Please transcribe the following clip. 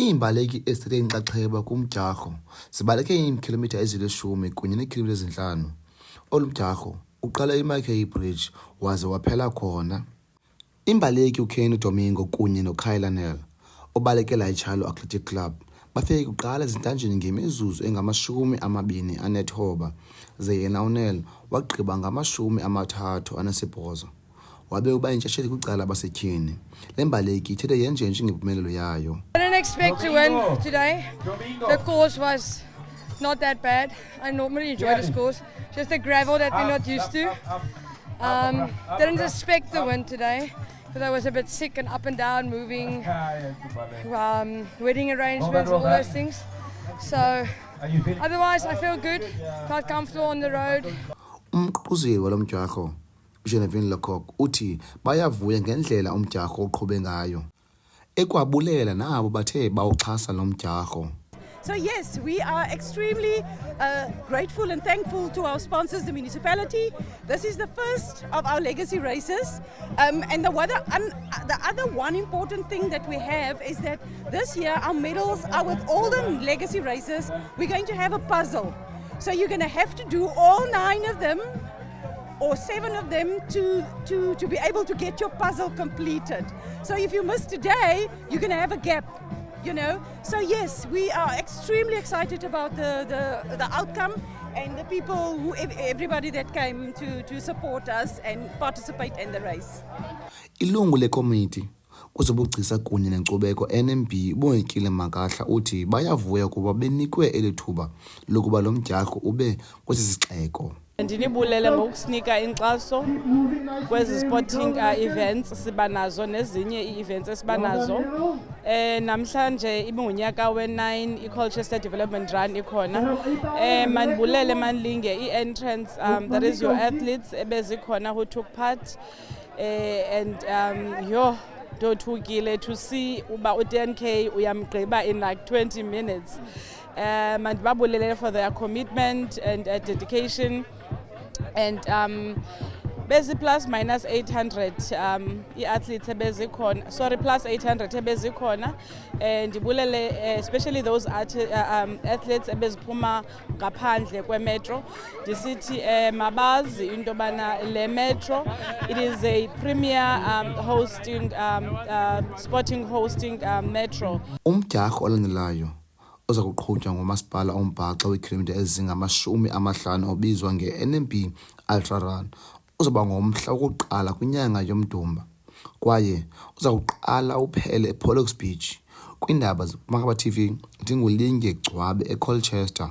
Iimbaleki esithathe inxaxheba kumdyarho zibaleke iikhilomitha ezili-10 kunye neekhilomitha ezi-5. Olu mdyarho uqala eMarquette Bridge waze waphela khona. Imbaleki uKenny Domingo kunye noKayla Nell obalekela iCharlo Athletic Club bafike kuqala ezintanjeni ngemizuzu engama-29, ze yena uNell wagqiba ngama-38 wabe uba yintshatsheli kwicala basetyhini. Le mbaleki ithethe yenjenje ngempumelelo yayo. I didn't expect to win today. The course was not that bad. I normally enjoy this course. Just the gravel that we're not used to. Didn't expect the win today because I was a bit sick and up and down moving, wedding arrangements, all those things. So otherwise I feel good, quite comfortable on the road. Umququzeleli walo mdyarho Genevieve Lecoq uthi bayavuya ngendlela umdyarho oqhube ngayo, ekwabulela nabo bathe bawuxhasa lo mdyarho. So yes, we are extremely grateful and thankful to our sponsors, the municipality. This is the first of our legacy races. And the other one important thing that we have is that this year our medals are with all the legacy races. We're going to have a puzzle. So you're going to have to do all 9 of them or 7 of them to be able to get your puzzle completed. So if you miss today, you're going to have a gap. So yes, we are extremely excited about the outcome and the people, everybody that came to support us and participate in the race. Ilungu lekomiti kwezobugcisa kunye nenkcubeko NMB uBongekile Makahla uthi bayavuya kuba benikwe elithuba lokuba lo mdyarho ube kwesi sixeko. Ndinibulele ngokusinika inkxaso kwezi sporting events siba nazo nezinye ii-events esiba nazo. Namhlanje ibingunyaka we-9 i-Colchester Development Run ikhona. Mandibulele manlinge i-entrance, that is your athletes ebezikhona who took part. Ndothukile to see uba u-10K uyamgqiba in like 20 minutes. Mandibabulele for their commitment and dedication. And bezi plus minus 800 i-athletes ebezikhona, sorry, plus 800 ebezikhona. Ndibulele especially those athletes ebeziphuma ngaphandle kwemetro. Ndisithi mabazi into bana le metro, it is a premier hosting sporting hosting metro. Umdyarho olandelayo oza kuqhutywa ngomasipala ombhaxa weekhilomitha ezingama-50 obizwa nge-NMB Ultra Run uzaba ngomhla wokuqala kwinyanga yoMdumba kwaye uza kuqala uphele ePollock's Beach. Kwiindaba zeMakaba TV, ndinguLinge Gcwabe eColchester.